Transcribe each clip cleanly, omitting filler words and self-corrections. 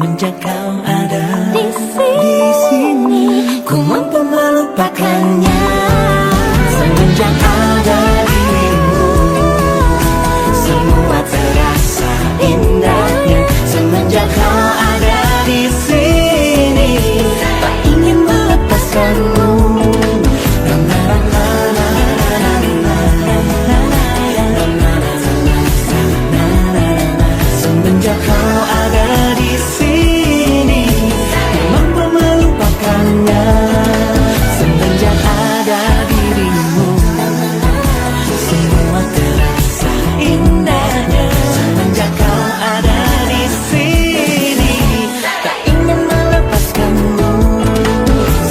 Semenjak kau ada di sini, ku mampu melupakannya. Semenjak ada dirimu, semua terasa indahnya. Semenjak kau ada di sini, tak ingin melepaskanmu. Semenjak kau ada di sini, ku mampu melupakannya. Semenjak ada dirimu, semua terasa indahnya. Semenjak kau ada di sini, tak ingin melepaskanmu.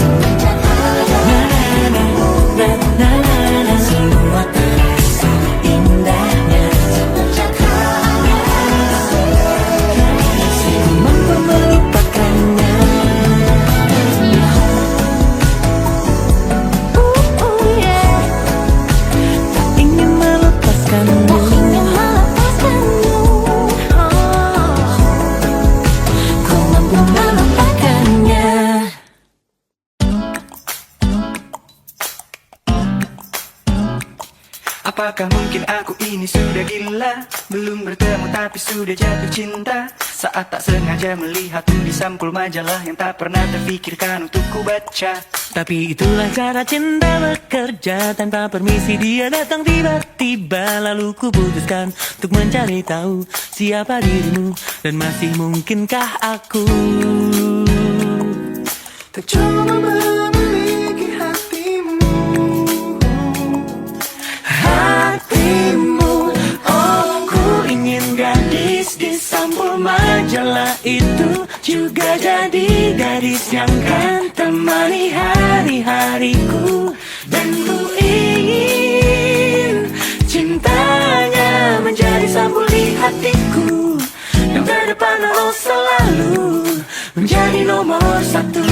Semenjak ada dirimu, semua terasa indahnya. Semenjak kau ada di sini, ku mampu melupakannya. Tak ingin melepaskanmu. Ku mampu melupakannya. Apakah mungkin aku ini sudah gila? Belum bertemu tapi sudah jatuh cinta. Saat tak sengaja melihatmu di sampul majalah yang tak pernah terfikirkan untuk ku baca. Tapi itulah cara cinta bekerja. Tanpa permisi dia datang tiba-tiba. Lalu ku putuskan untuk mencari tahu siapa dirimu, dan masih mungkinkah aku Tak coba memiliki hatimu. hatimu. Oh, ku ingin gadis di sampul majalah itu juga jadi gadis yang kan temani hari-hariku. Dan ku ingin cintanya menjadi sampul di hatiku, yang ke depan harus selalu menjadi nomor satu.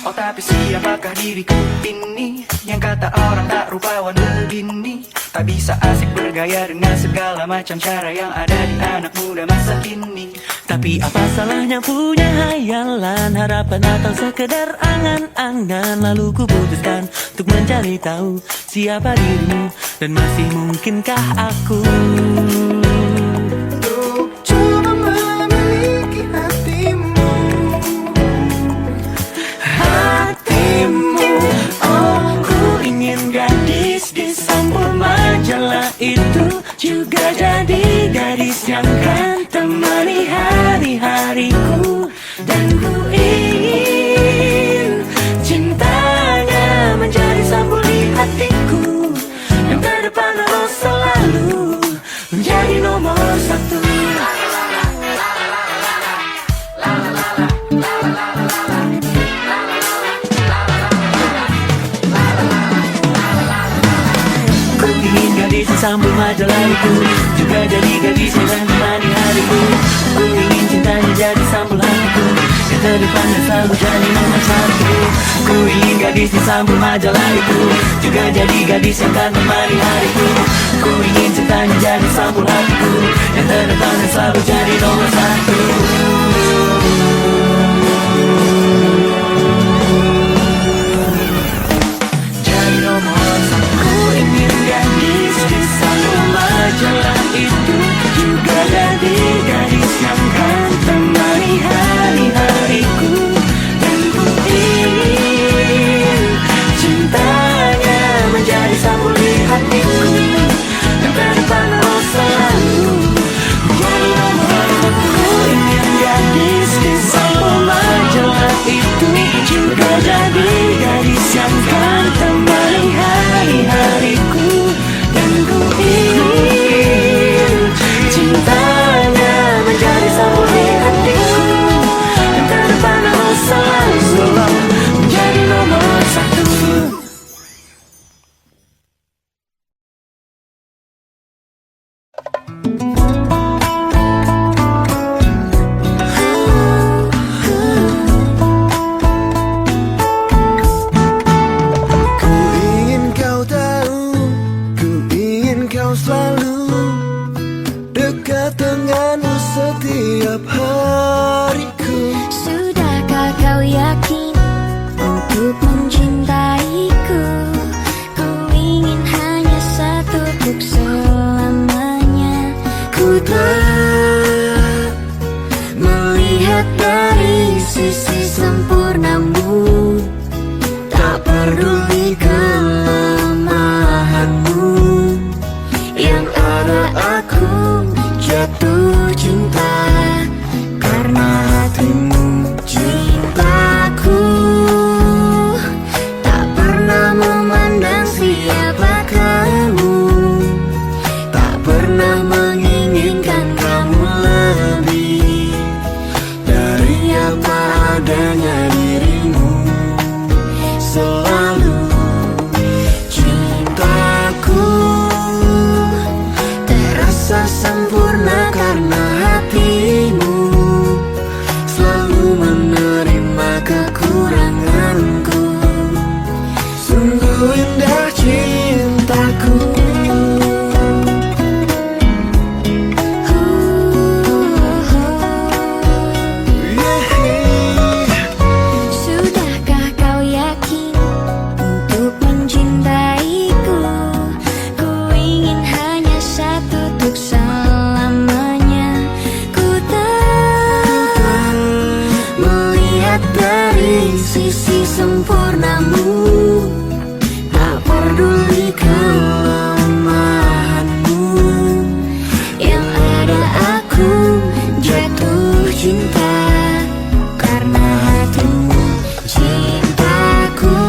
Oh tapi siapakah diriku ini, yang kata orang tak rupawan begini. Tak bisa asik bergaya dengan segala macam cara yang ada di anak muda masa kini. Tapi apa salahnya punya hayalan, harapan atau sekedar angan-angan. Lalu ku putuskan untuk mencari tahu siapa dirimu, dan masih mungkinkah aku Untuk coba memiliki hatimu. hatimu. Oh, ku ingin gadis di sampul majalah itu juga jadi gadis yang kan temani hari-hariku. Dan ku ingin cintanya menjadi sampul di hatiku, yang ke depan harus selalu menjadi nomor satu. Ku ingin gadis di sampul majalah itu juga jadi gadis yang menemani hariku. Ku ingin cintanya jadi sampul hatiku, yang terdepan dan selalu jadi nomor satu. Ku ingin gadis di sampul majalah itu juga jadi gadis yang akan menemani hariku. Ku ingin cintanya jadi sampul hatiku, yang terdepan dan selalu jadi nomor satu. Jadi nomor satu. Ku ingin gadis di sampul majalah itu juga jadi gadis yang kan temani hari-hariku. Dan ku ingin cintanya menjadi sampul di hatiku, yang ke depan harus selalu menjadi nomor satu. Ku ingin indah cintaku. Sudahkah kau yakin untuk mencintaiku? Ku ingin hanya satu untuk selamanya. Ku tak melihat dari sisi sempurnamu, tak peduli kelemahanmu. Yang ada aku jatuh cinta karena hatimu. Cintaku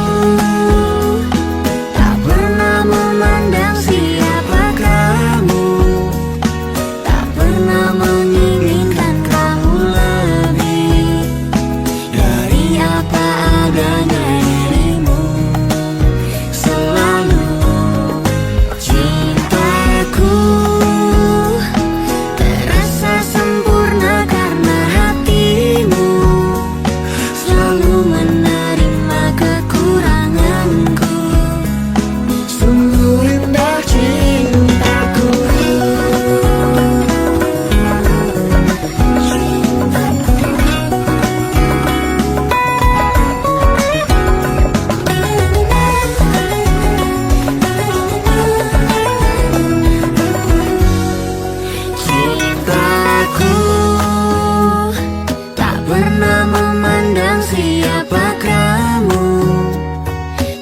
tak pernah memandang siapa kamu, tak pernah menginginkan kamu lebih dari apa adanya dirimu. Selalu cintaku terasa sempurna karena hatimu selalu menerima kekuranganku. Sungguh indah cintaku. Cintaku tak pernah memandang siapa kamu,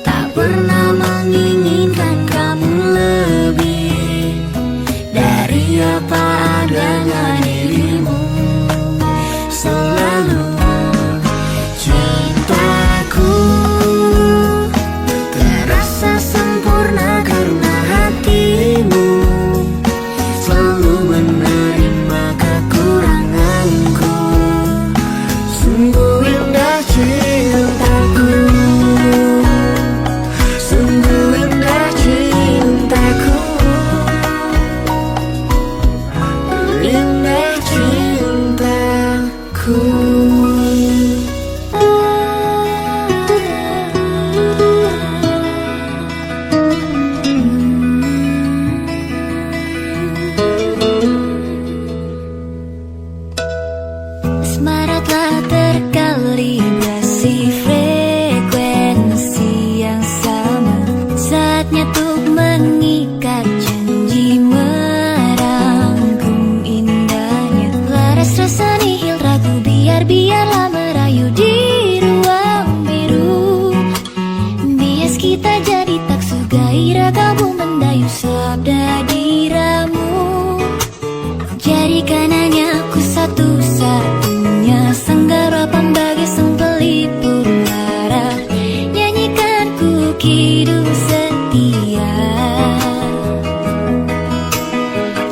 tak pernah menginginkan kamu lebih dari apa adanya dirimu. Selalu cintaku terasa sempurna karena hatimu selalu menerima kekuranganku. Sungguh indah cintaku. Sungguh indah cintaku. Indah cintaku. Asmara telah terkalibrasi frekuensi yang sama. Saatnya untuk mengikat janji, merangkum indahnya. Laras rasa nihil ragu, biarlah merayu di ruang biru. Bias kita jadi tak gairah, kamu mendayu sabda diramu. Jadikan hanya aku satu-satunya senggarapan bagi sang pelipur lara. Nyanyikan ku hidup setia.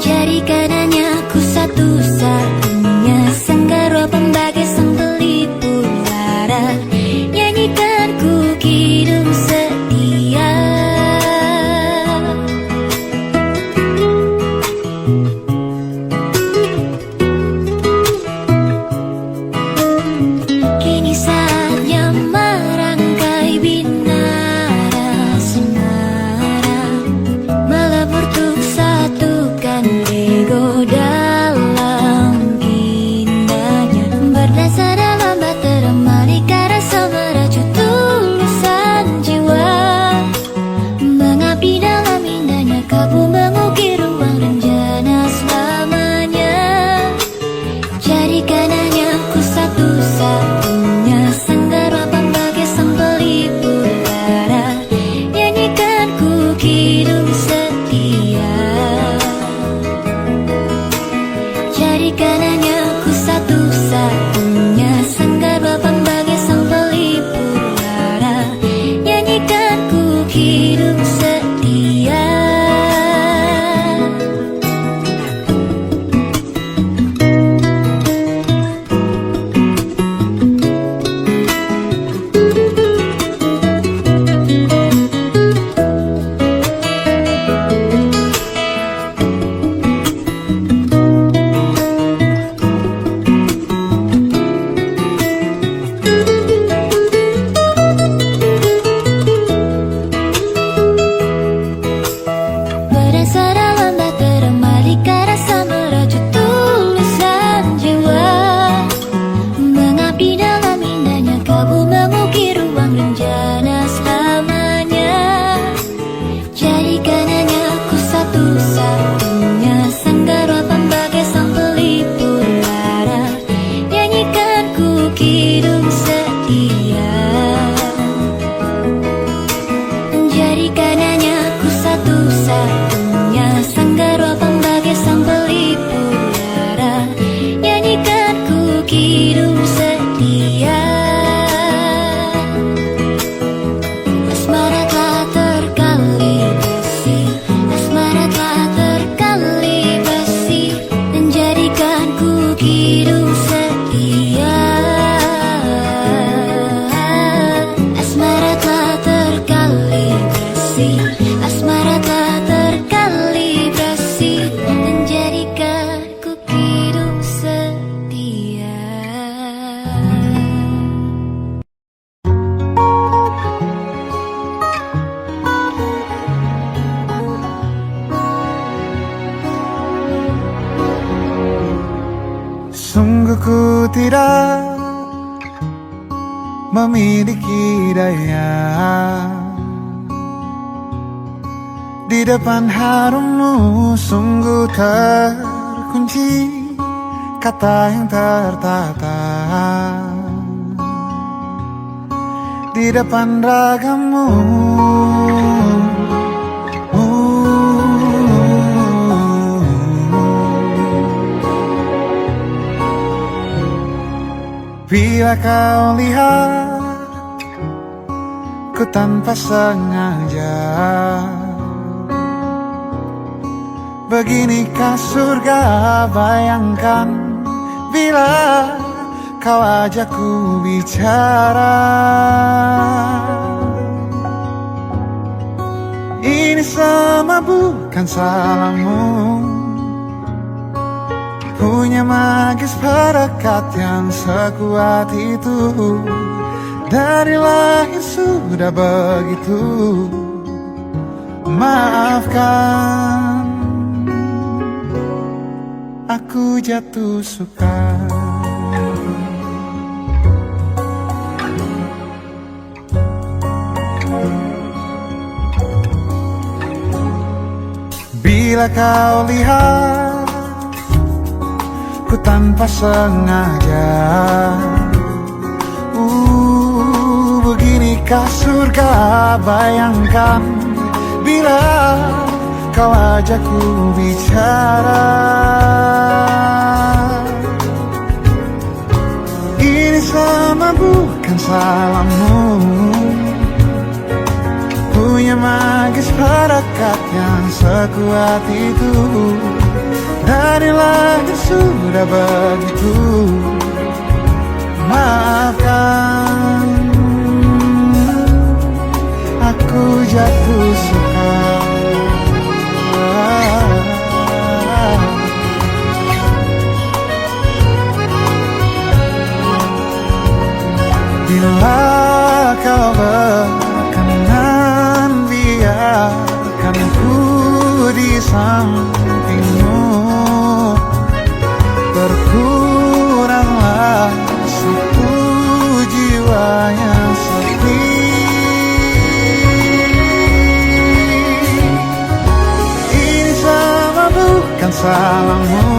Jadikan hanya aku satu-satunya senggarapan bagi sang pelipur lara. Nyanyikan ku hidup setia. Kini saatnya merangkai binara. basi, asmara tak terkalibrasi, menjadikanku hidup setia. Sungguh ku tidak memiliki daya di depan harummu, sungguh terkunci kata yang tertata di depan ragamu. Bila kau lihat ku tanpa sengaja, beginikah surga? Bayangkan bila kau ajak ku bicara. Ini semua bukan salahmu, punya magis perekat yang sekuat itu. Dari lahir sudah begitu. Maafkan, aku jatuh suka. Bila kau lihat ku tanpa sengaja, beginikah surga? Bayangkan bila kau ajak ku bicara. Ini sama bukan salahmu, punya magis perekat yang sekuat itu. Dari lahir sudah begitu. Maafkan, aku jatuh suka. Bila kau berkenan, biarkan ku di sampingmu. Berkuranglah satu jiwa yang sepi. Ini sama bukan salahmu,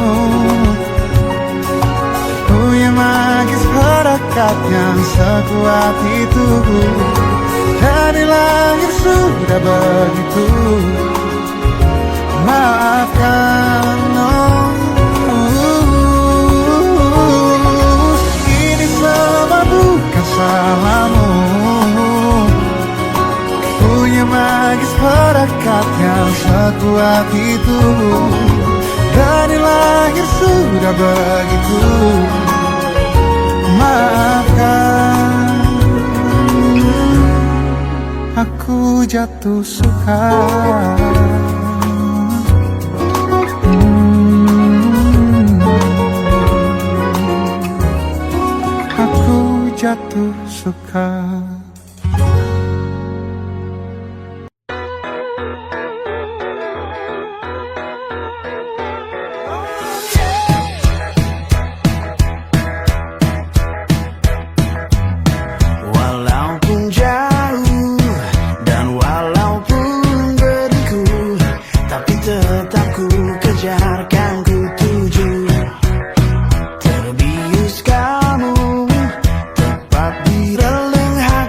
punya magis perekat yang sekuat itu. Dari lahir sudah begitu. Maafkan, ini semua bukan salahmu, punya magis perekat yang sekuat itu. Dari lahir sudah begitu. Maafkan, aku jatuh suka. Aku jatuh suka. Walaupun jauh dan walaupun berliku, tapi tetap ku kejar, kan ku tuju. Terbius kamu tepat di relung hati.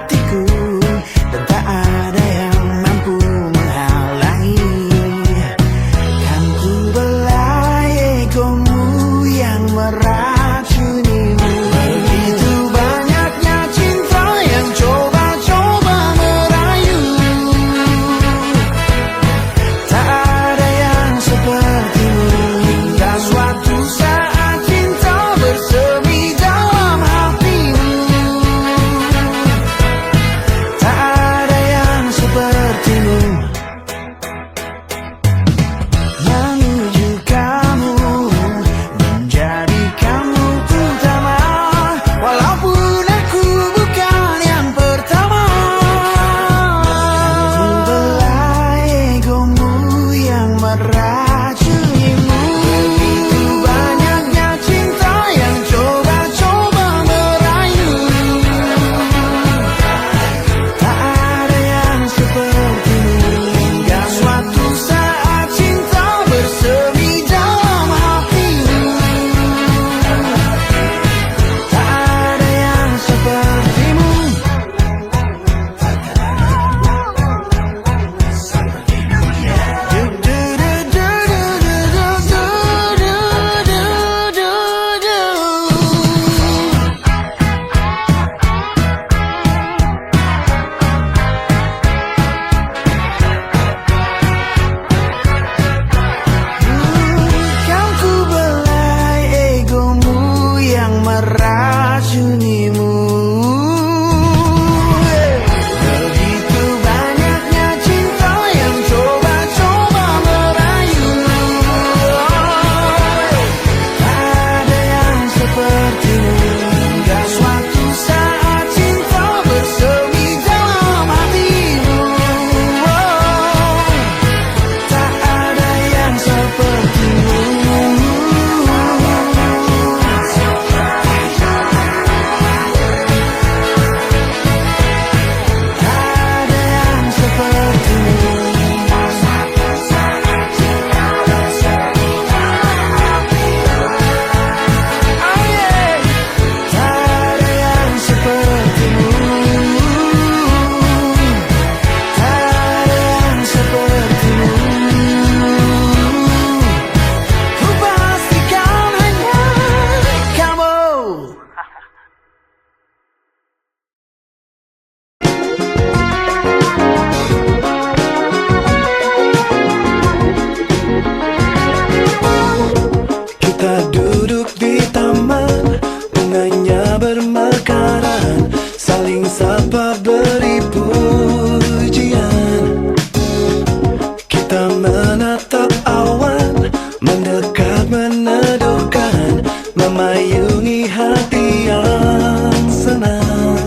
Kita menatap awan, mendekat meneduhkan, memayungi hati yang senang.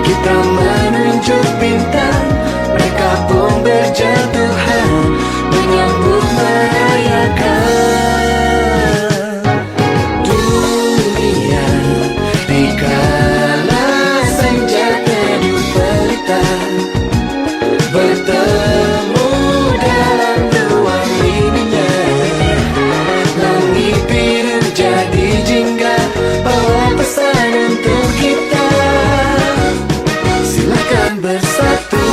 Kita menunjuk bintang, mereka pun berjatuhan, menyambut merayakan dunia. Dikala senja teduh pelita, bertemu dalam ruang ininya, langit biru jadi jingga, bawa pesan untuk kita. Silakan bersatu,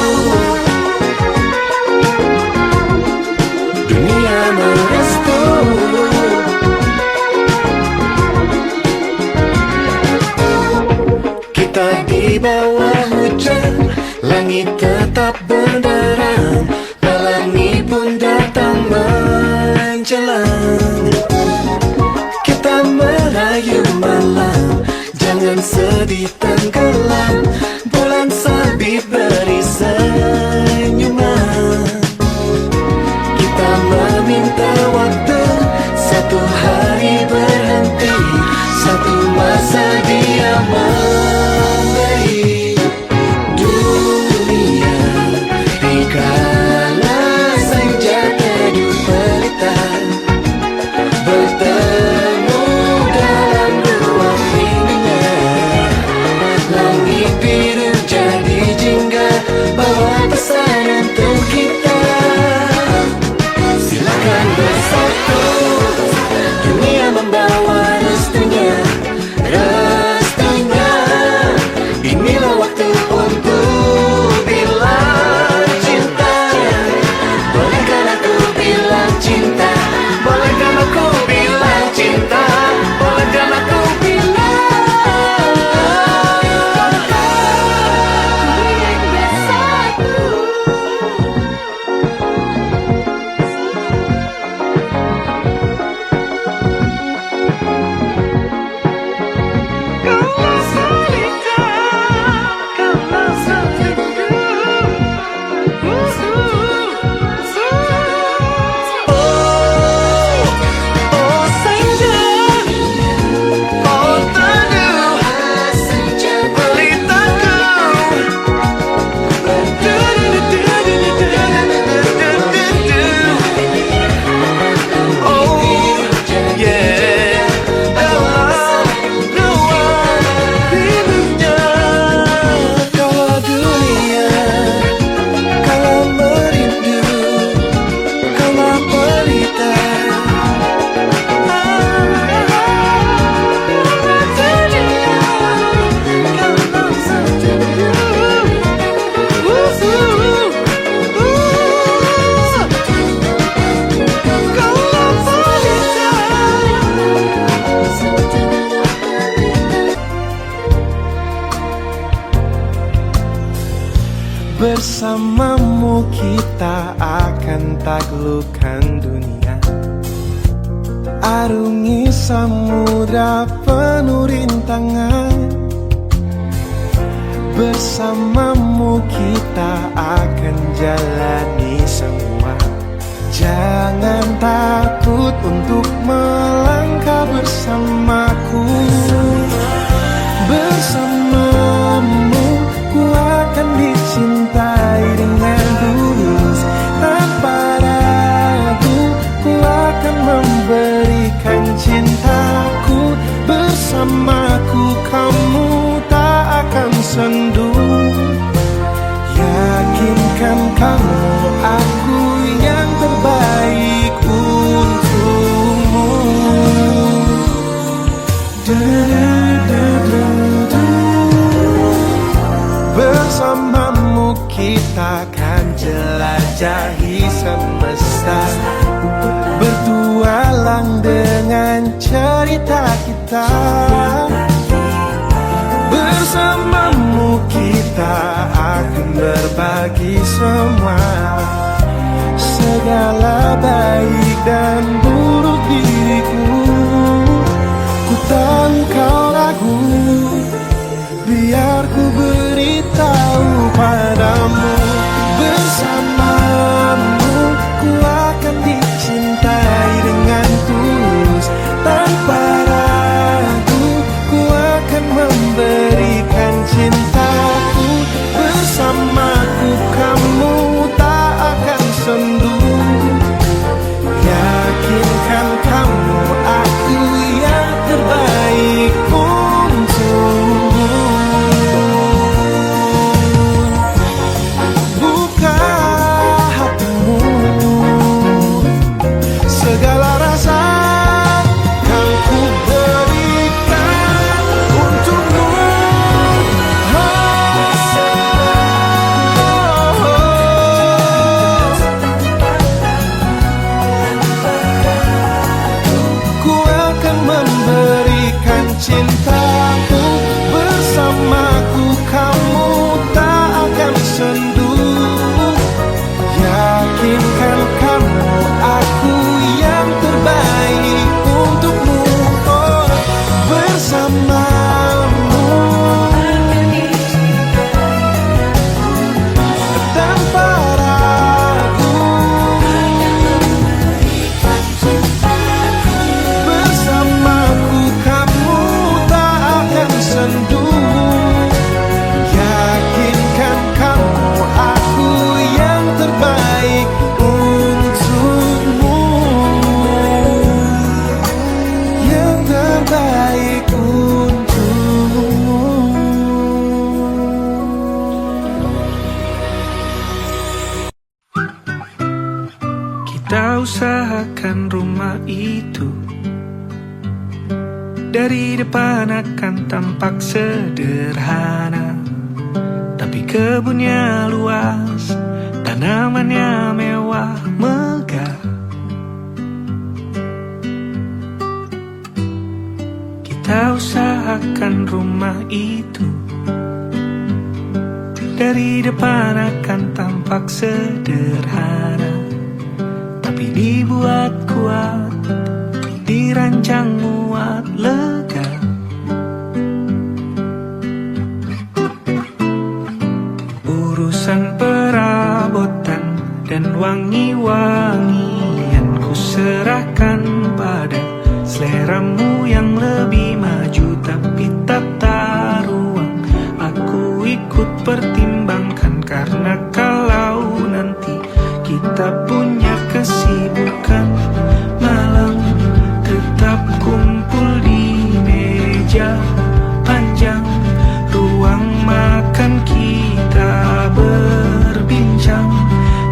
dunia merestu. Kita di bawah hujan, langit tetap benderang, pelangi pun datang menjelang. Kita merayu malam, jangan sedih tenggelam, bulan sabit beri senyuman. Kita meminta waktu, satu hari berhenti, satu masa dia memberi dunia. Dikala senja teduh pelita, bertemu dalam ruang ininya, langit biru jadi jingga, bawa pesan untuk kita. Silakan bersatu, dunia membawa restunya, restunya. Inilah waktu untuk bilang cinta. Bolehkan aku bilang cinta, bolehkan aku bilang cinta, bolehkan aku bilang bersamamu kita akan taklukkan dunia, arungi samudra penuh rintangan. Bersamamu kita akan jalani semua, jangan takut untuk melangkah bersamaku. Bersamamu ku akan dicintai dengan tulus, tanpa ragu ku akan memberikan cintaku. Bersamaku kamu tak akan sendu, yakinkan kamu aku yang terbaik untukmu. Bersamamu kita akan jelajahi semesta, bertualang dengan cerita kita. Bersamamu kita akan berbagi semua, segala baik dan buruk diriku. Ku tahu kau ragu, biar ku beritahu padamu. Bersamamu Kita usahakan rumah itu dari depan akan tampak sederhana, tapi kebunnya luas, tanamannya mewah megah. Kita usahakan rumah itu dari depan akan tampak sederhana, tapi dibuat kuat, dirancang muat lega. Urusan perabotan dan wangi-wangian ku serahkan pada seleramu yang lebih maju, tapi tata ruang aku ikut pertimbangkan, karena kalau nanti kita punya kesibukan, malam tetap kumpul di meja panjang, ruang makan kita berbincang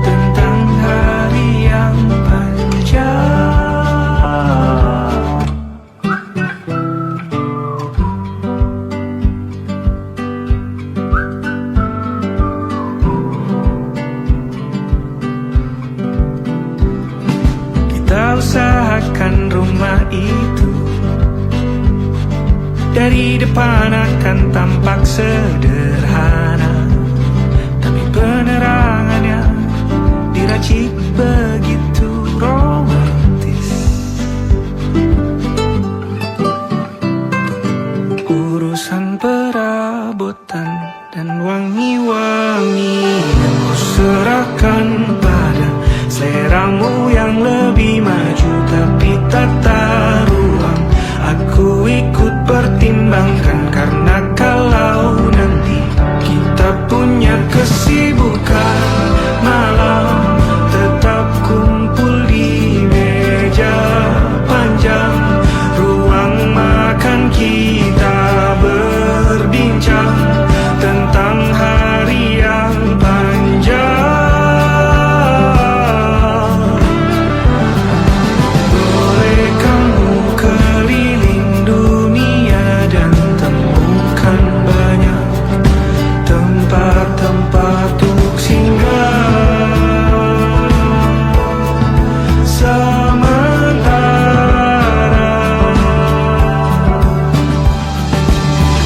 tentang hari yang panjang. Kita usahakan rumah itu dari depan akan tampak sederhana, tapi penerangannya diracik begitu romantis. Urusan perabotan dan wangi-wangian ku serahkan pada seleramu yang lebih maju, tapi tata ruang aku ikut pertimbangkan, karena kalau nanti kita punya kesibukan, malam tetap kumpul di meja panjang, ruang makan kita berbincang tentang hari yang panjang. Boleh kamu keliling dunia dan temukan banyak tempat-tempat untuk singgah. Sementara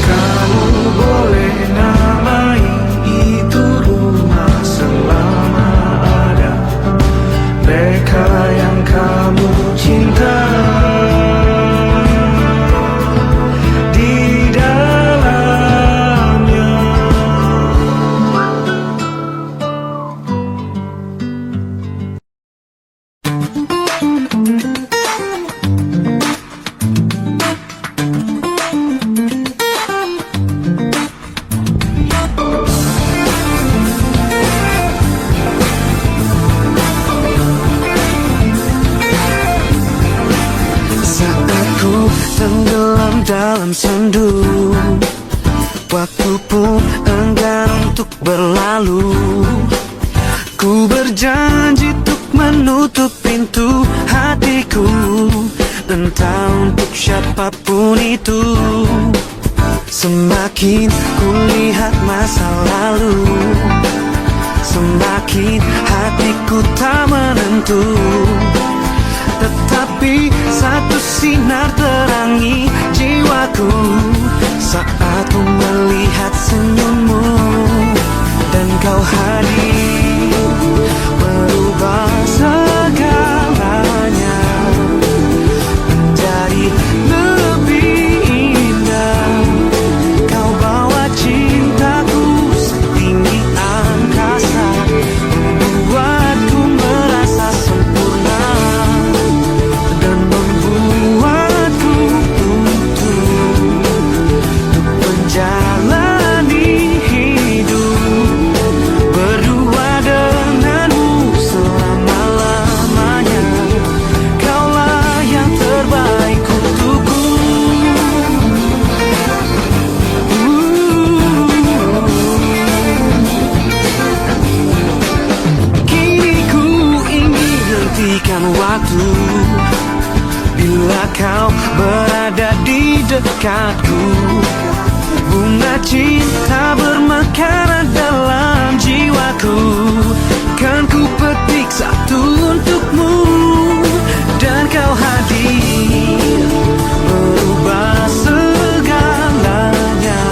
kamu boleh namai itu rumah selama ada mereka yang kamu cinta di dalamnya. Saat aku tenggelam dalam sendu, waktu pun enggan untuk berlalu. Ku berjanji untuk menutup pintu hatiku, entah untuk siapapun itu. Semakin ku lihat masa lalu, semakin hatiku tak menentu. Tetapi satu sinar terangi jiwaku saat ku melihat senyummu, dan kau hadir merubah segalanya menjadi lebih indah. Kau bawa cintaku setinggi angkasa, membuatku merasa sempurna dan membuatku untuk menjalani hidup berdua dekatku. Bunga cinta bermekaran dalam jiwaku. Kan ku petik satu untukmu, dan kau hadir merubah segalanya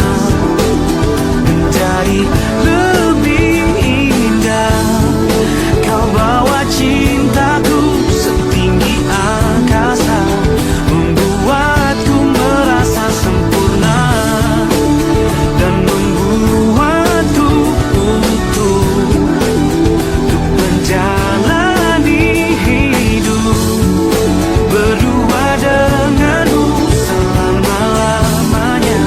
menjadi lebih indah. Kau bawa cintaku setinggi angkasa, membuatku merasa sempurna dan membuatku utuh untuk menjalani hidup berdua denganmu selama-lamanya.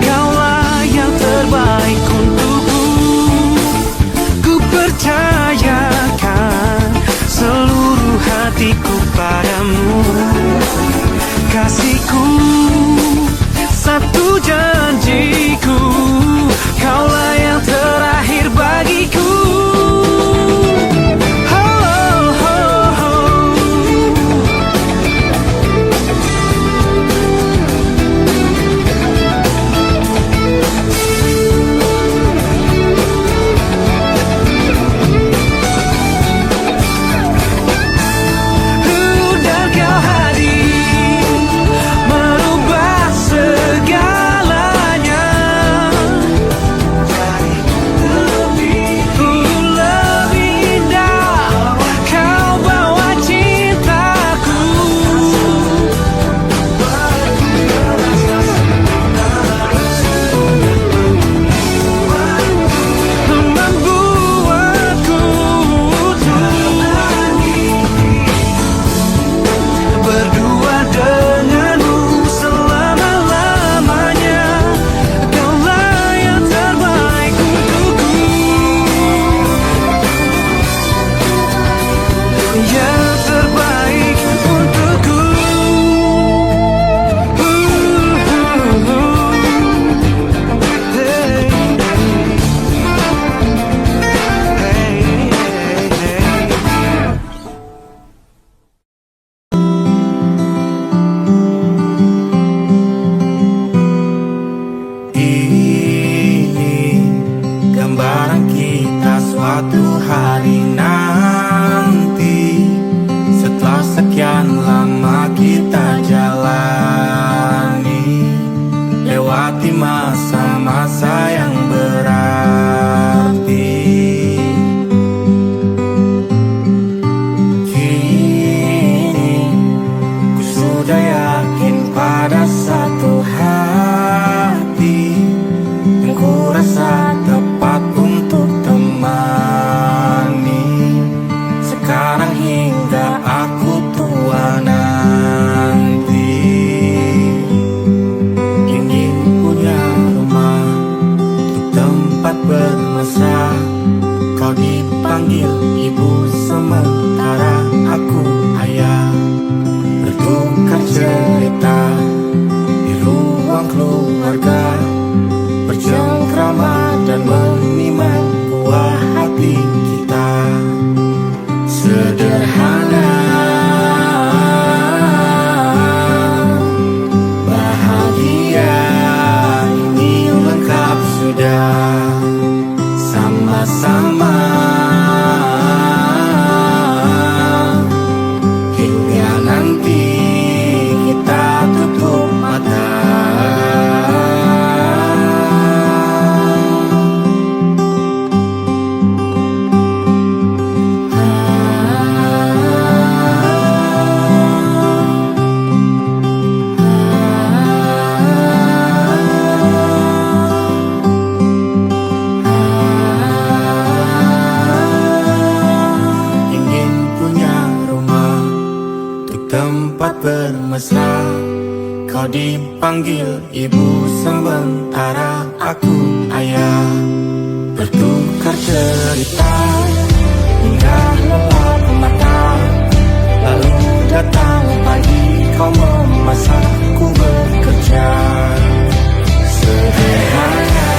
Kaulah yang terbaik untukku. Ku percayakan seluruh hatiku padamu, kasihku. Satu janjiku, kaulah yang terakhir bagiku. Oh, oh, oh. Dan kau hadir merubah segalanya jadi lebih indah. Kau bawa cintaku membuatku berdua denganmu selama-lamanya. Kaulah yang terbaik untukku, yang terbaik untukku. Hey, Ini gambaran kita suatu hari nanti, setelah sekian lama kita jalani, lewati masa-masa yang berarti. Kini ku sudah yakin pada satu hati yang ku rasa tepat untuk temani, sekarang hingga aku tua nanti. Ingin punya rumah untuk tempat bermesra, kau dipanggil ibu sementara aku ayah. Bertukar cerita di ruang keluarga, bercengkrama dan menimang buah hati kita. Sederhana, bahagia, ini lengkap sudah. Sama-sama hingga nanti kita tutup mata. Ingin punya rumah untuk tempat bermesra, kau dipanggil ibu sementara aku ayah. Bertukar cerita hingga lelap mata, lalu datang pagi kau memasak, ku bekerja. Sederhana,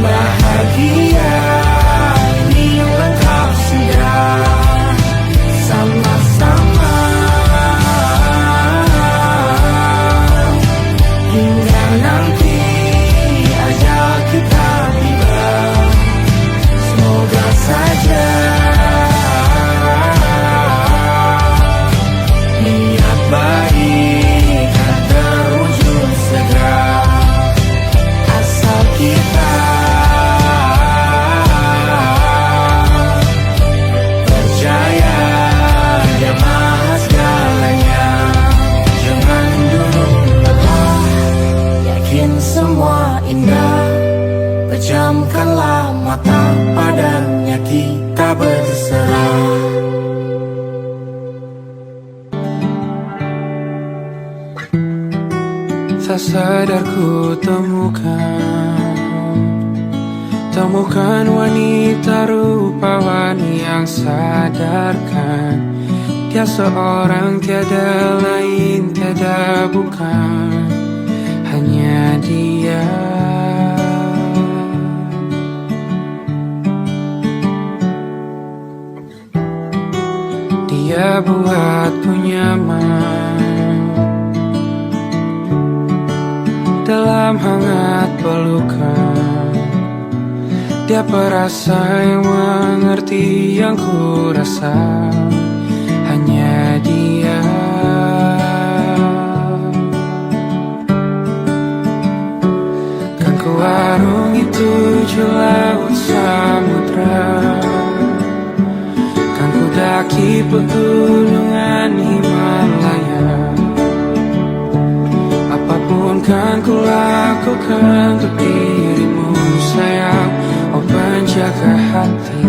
bahagia, ini lengkap sudah. Sama-sama mata padanya kita berserah. Tak sadar ku temukan wanita rupawan yang sadarkan dia seorang, tiada lain, tiada bukan, hanya dia. Dia buatku nyaman dalam hangat pelukan. Dia perasa yang mengerti yang ku rasa, hanya dia. Kan ku arungi 7 laut samudra, kan ku daki pegunungan Himalaya. Apapun kan ku lakukan untuk dirimu sayang, oh penjaga hati.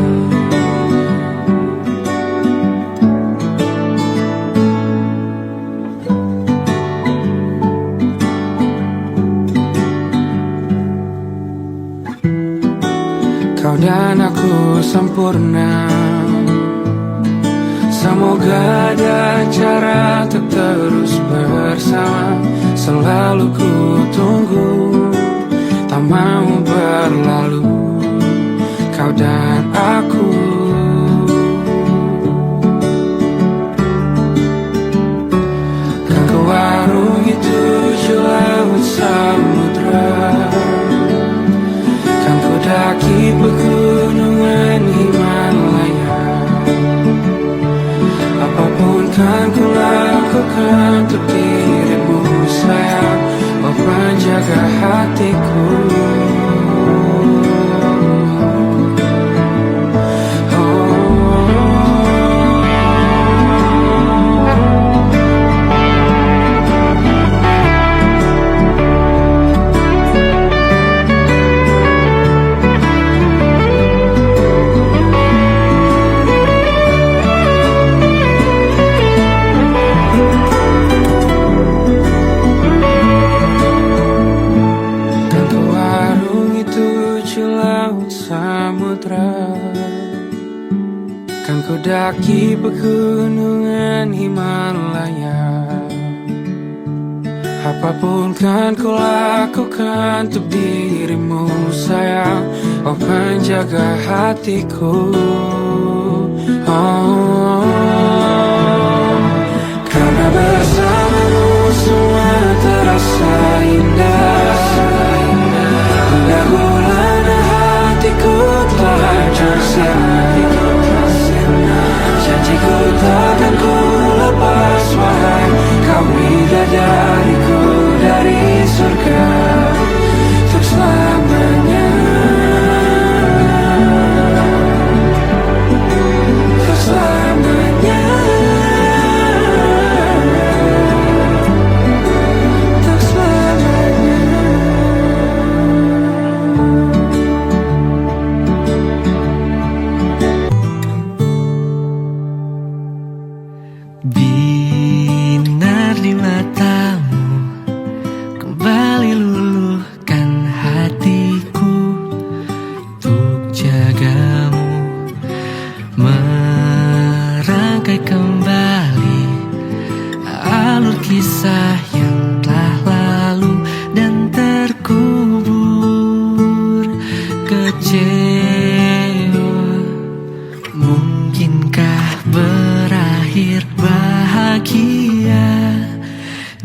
Kau dan aku sempurna, semoga ada cara untuk terus bersama. Selalu ku tunggu, tak mau berlalu, kau dan aku. Kan ku arungi 7 laut samudra, kan ku daki pegunungan Himalaya. Apapun kan ku lakukan untuk dirimu sayang, oh penjaga hatiku. Kan ku daki pegunungan Himalaya. Apapun kan ku lakukan untuk dirimu sayang, oh penjaga hatiku. Oh, karena bersamamu semua terasa indah. Gundah gulana hatiku telah bersama. Janjiku takkan ku lepas wahai kau bidadariku dari surga untuk selamanya, untuk selamanya, untuk selamanya. Binar di matamu kembali luluhkan hatiku untuk jagamu, merangkai kembali alur kisah yang telah lalu dan terkubur. Kecewa, mungkinkah berakhir bahagia?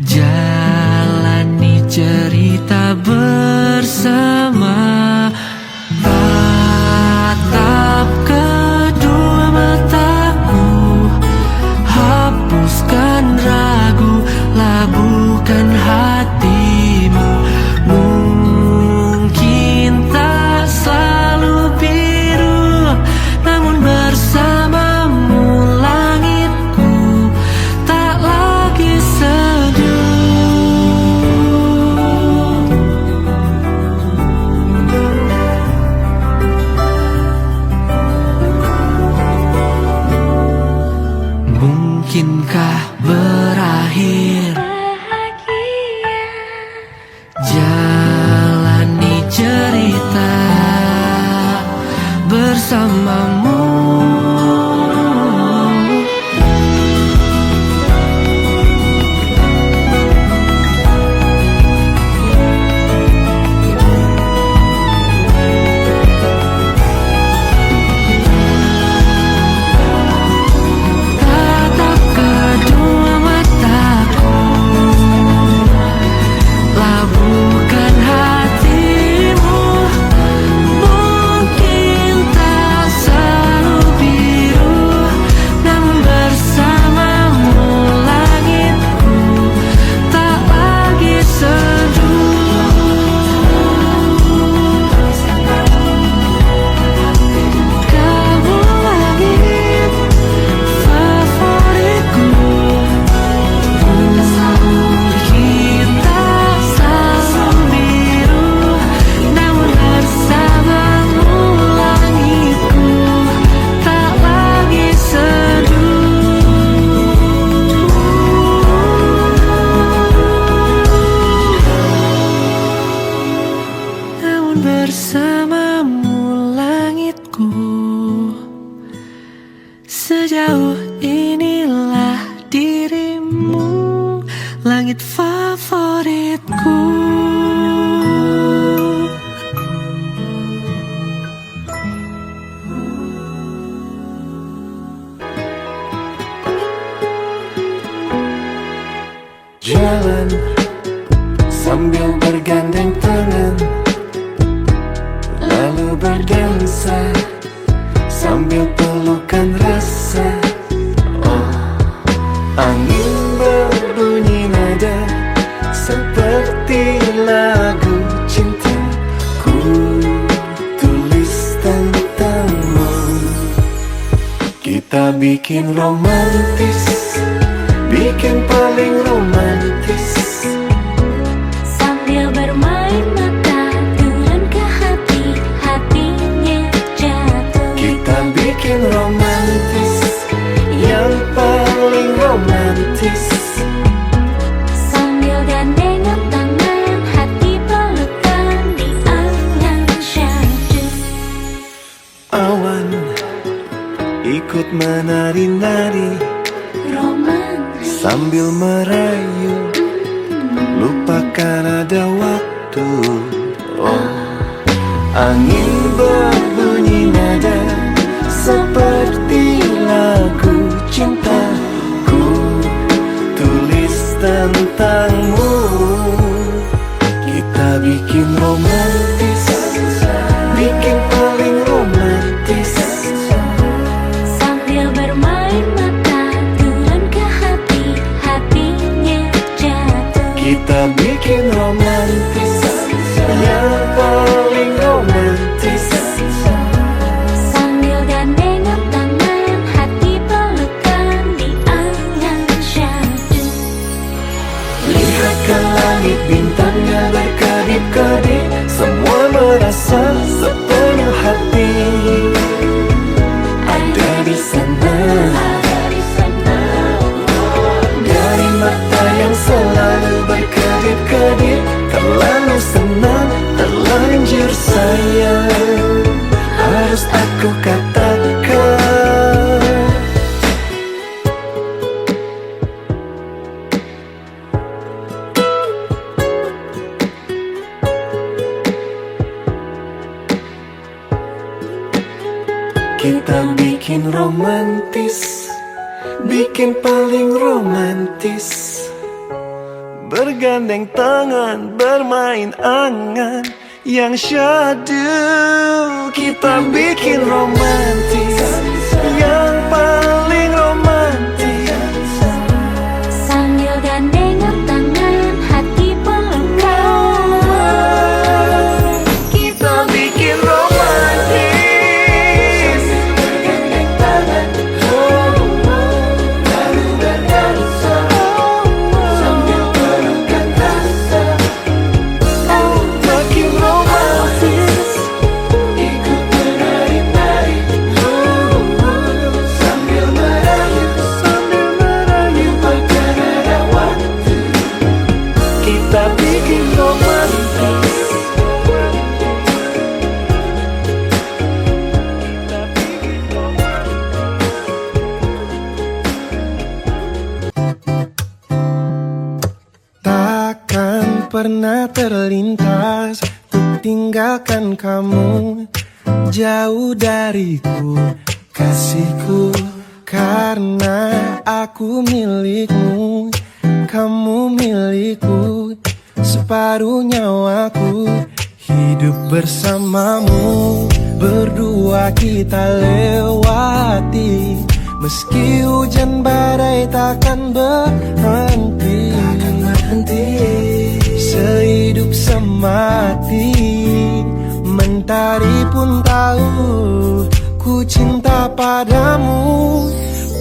Jalani cerita bersama. Tatap kedua mataku, hapuskan ragu, labuhkan hatimu. Mungkin tak selalu biru, namun bersamamu langitku tak lagi sejuk. mungkinkah berakhir? Jalani cerita bersamamu. Tatap kedua mataku, labuhkan hatimu. Mungkin tak selalu biru, namun bersamamu langitku tak lagi sejuk. Kamu langit favoritku. Mungkin tak selalu biru, namun bersamamu langitku tak lagi sejuk. Namun bersamamu langitku, sejauh inilah dirimu, langit favoritku. Jalan sambil bergandeng tangan, lalu berdansa sambil pelukan rasa. Oh, angin berbunyi nada seperti lagu cinta. Ku tulis tentangmu. Kita bikin romantis, bikin paling romantis. Sambil bermain mata turun ke hati, hatinya jatuh. Kita bikin romantis, yang paling romantis. Sambil gandengan tangan, hati pelukan di angan syahdu. Awan ikut menari-nari Romantis sambil merayu, lupakan ada waktu. Oh, angin berbunyi nada seperti lagu cinta. Ku tulis tentangmu. Kita bikin romantis, bikin paling romantis. sambil bermain mata turun ke hati, hatinya jatuh. Kita bikin romantis, yang paling romantis. Sambil gandengan tangan, hati pelukan di angan syahdu. Lihat ke langit, bintangnya berkedip-kedip. Semua merasa sepenuh hati ada di sana. Dari mata yang selalu berkedip-kedip, terlalu senang, terlanjur sayang. Harus aku katakan, kita bikin romantis, bikin paling romantis. Bergandeng tangan, bermain angan yang syahdu. Kita bikin romantis, yang paling romantis. Sambil gandengan tangan, hati pelukan. Kita bikin romantis, bergandeng tangan, lalu berdansa sambil pelukan rasa. Makin romantis, ikut menari-nari, pernah terlintas untuk tinggalkan kamu jauh dariku, kasihku. Karena aku milikmu, kamu milikku, separuh nyawaku. Hidup bersamamu, berdua kita lewati. Meski hujan badai takkan berhenti, sehidup semati. Mentari pun tahu ku cinta padamu.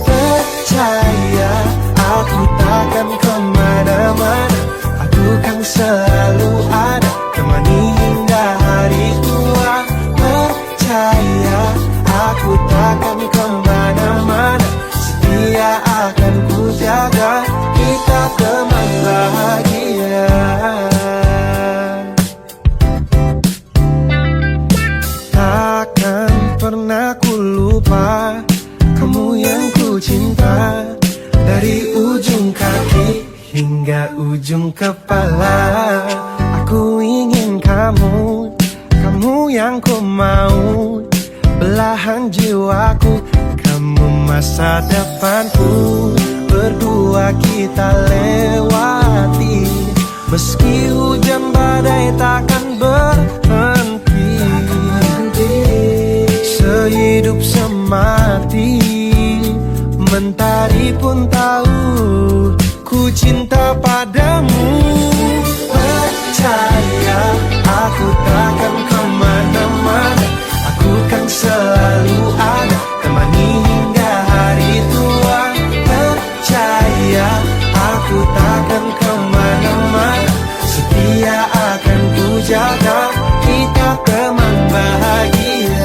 Percaya aku takkan kemana-mana, aku kan selalu ada, temani hingga hari tua. Percaya aku takkan kemana-mana, setia akan ku jaga, kita teman bahagia. Takkan pernah ku lupa kamu yang ku cinta, dari ujung kaki hingga ujung kepala. Aku ingin kamu, kamu yang ku mau, belahan jiwaku, kamu masa depanku. Berdua kita lewati, meski hujan badai takkan berhenti, sehidup semati. Mentari pun tahu ku cinta padamu. Percaya aku takkan kemana-mana, aku kan selalu ada, temani hingga hari tua. Percaya aku takkan kemana-mana, setia akan ku jaga, kita teman bahagia.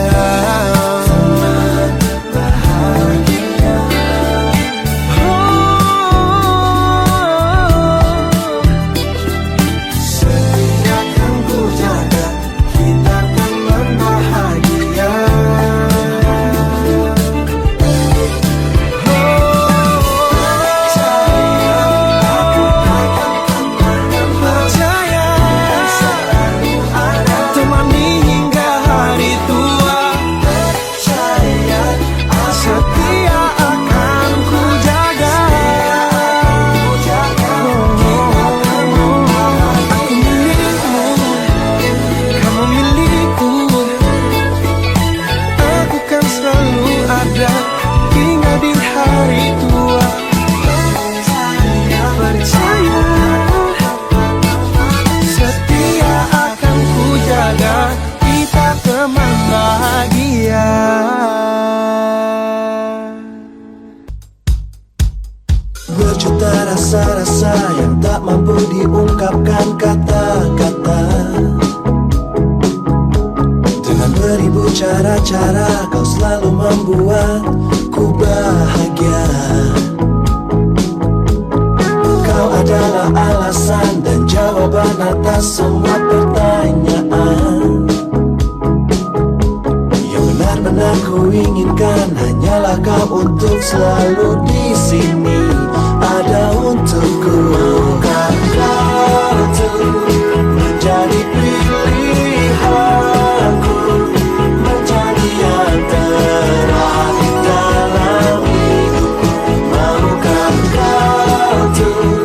Berjuta rasa-rasa yang tak mampu diungkapkan kata-kata. Dengan beribu cara-cara kau selalu membuatku bahagia. Kau adalah alasan dan jawaban atas semua pertanyaan. Yang benar-benar ku inginkan hanyalah kau untuk selalu di sini, ada untukku. Maukah kau tuh menjadi pilihanku, menjadi yang terakhir dalam hidupku? Maukah kau tuh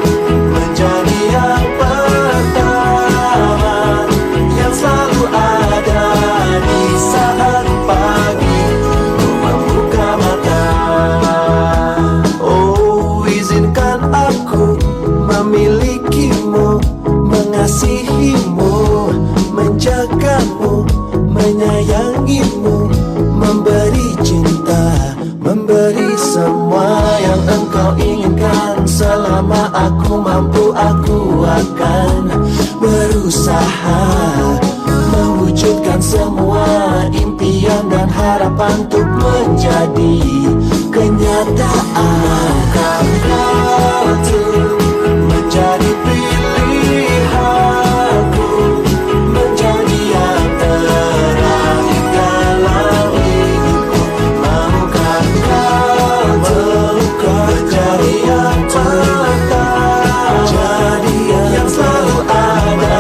menjadi yang pertama, yang selalu ada di saat pagi ku membuka mata? Oh, izinkan aku memilikimu, mengasihimu, menjagamu, menyayangimu, memberi cinta, memberi semua yang engkau inginkan. Selama aku mampu, aku akan berusaha mewujudkan semua impian dan harapan untuk menjadi kenyataan. Kau tuh menjadi pilihanku, menjadi yang terakhir dalam hidupku. Maukah kau menjadi yang pertama, yang selalu ada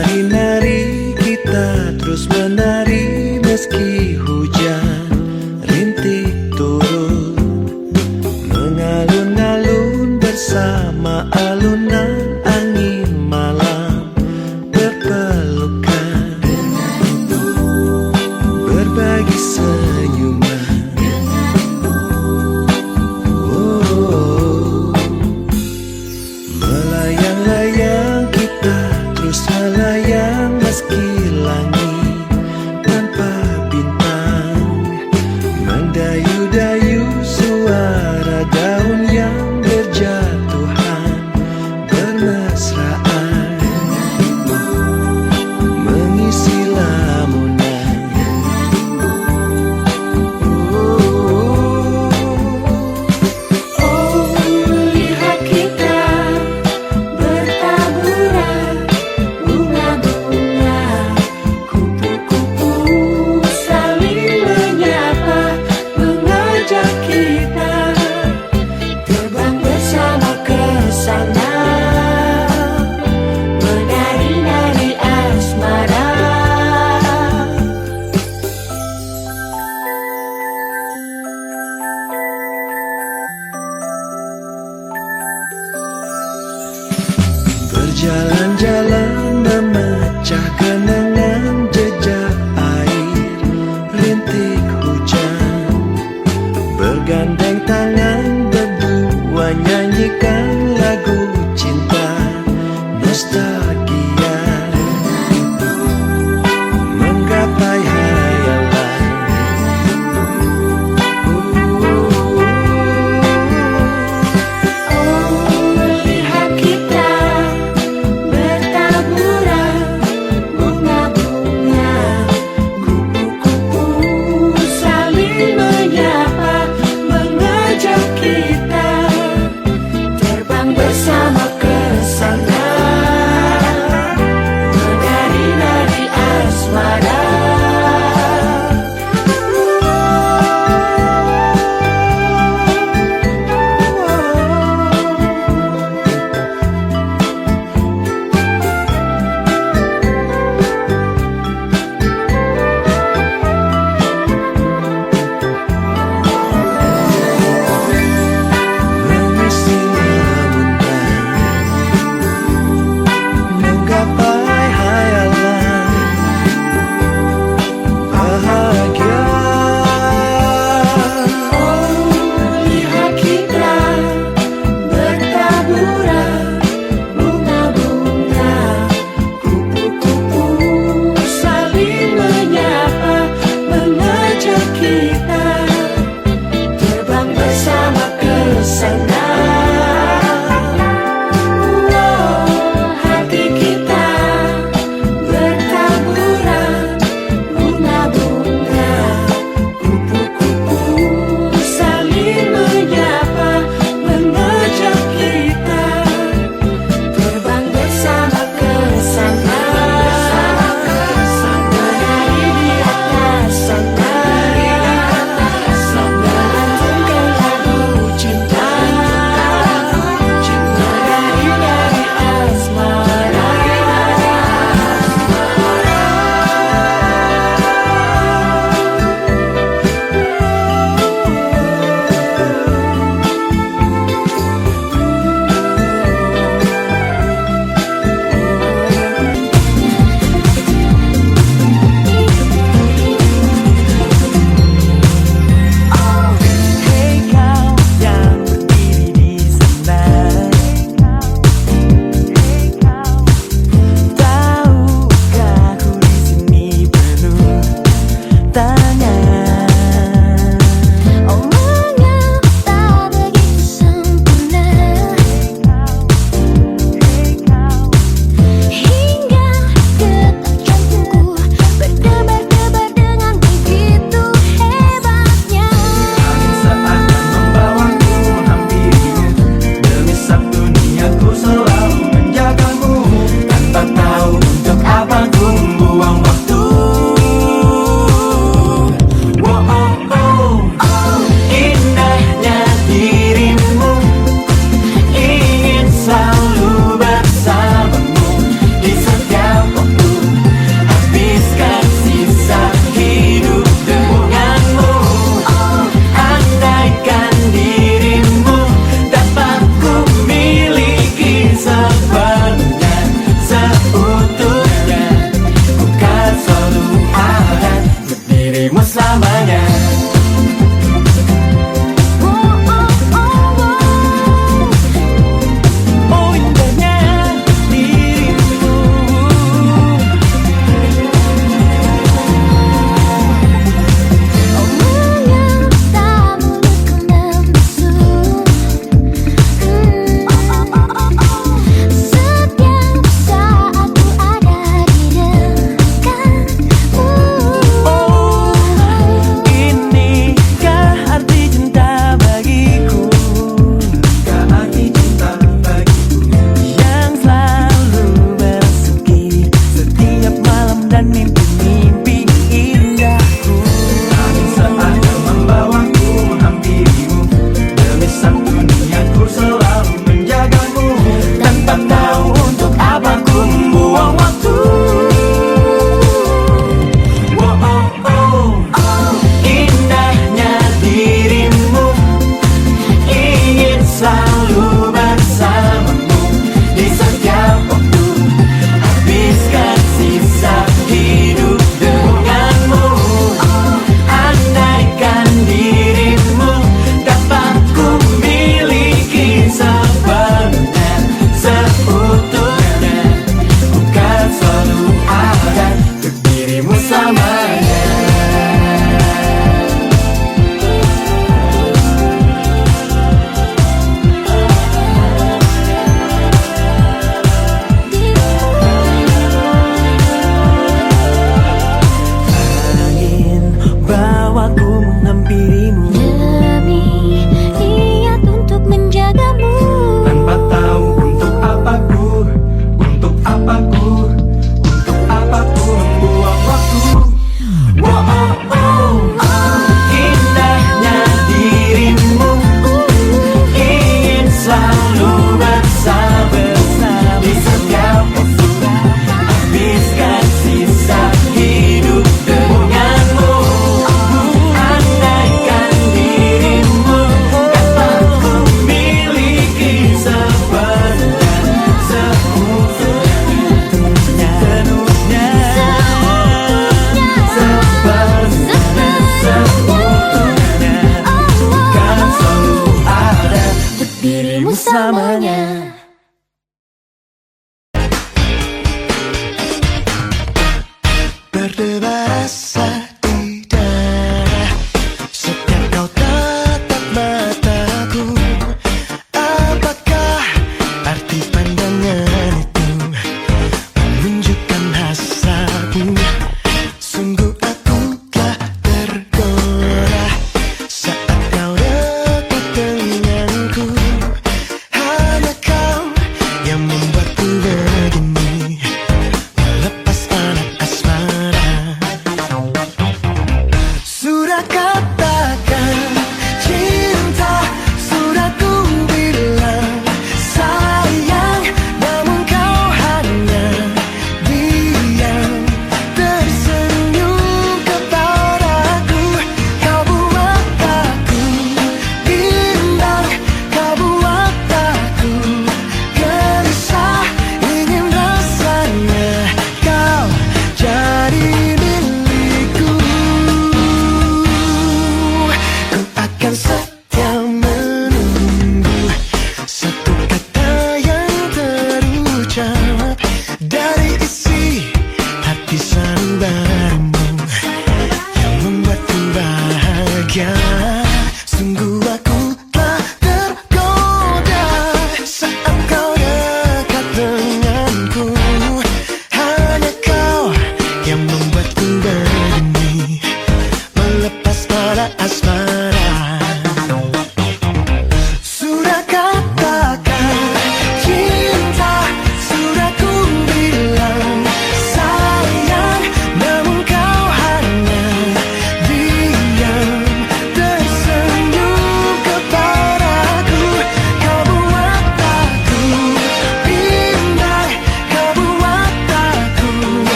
Nari-nari kita terus menari meski hujan rintik turun, mengalun-alun bersama alunan angin malam, berpelukan, berbagi senyuman. Oh, melayang-layang kita terus melayang meski langit tanpa bintang.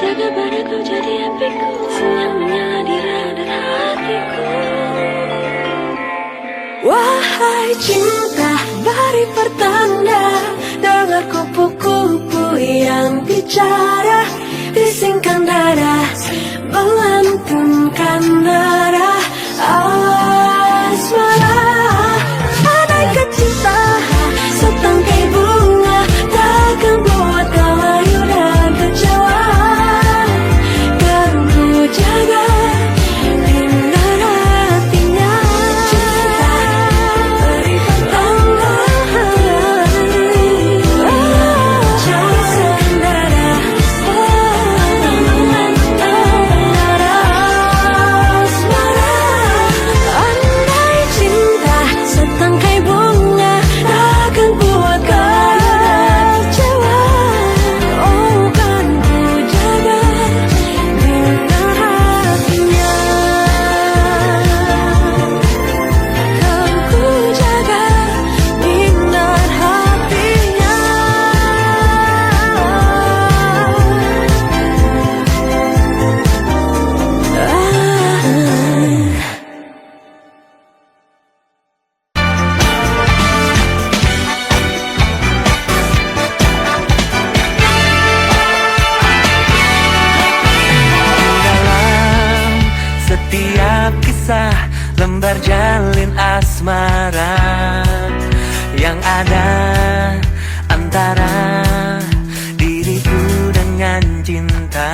jaga pada kau jadi apiku yang menyala di radar hatiku. Wahai cinta, beri pertanda, dengar kupu-kupu yang bicara, bisingkan dada, melantunkan nada asmara. Andaikan cinta setangkai bunga takkan buat kau layu dan kecewa, kan ku jaga dengan hatinya. Beri pertanda, bisingkan dada, nada asmara. Andai cinta setangkai bunga takkan buat kau kecewa, oh kan ku jaga dengan hatinya, kan ku jaga dengan hatinya. Dalam setiap kisah lembar jalin asmara yang ada antara diriku dengan cinta.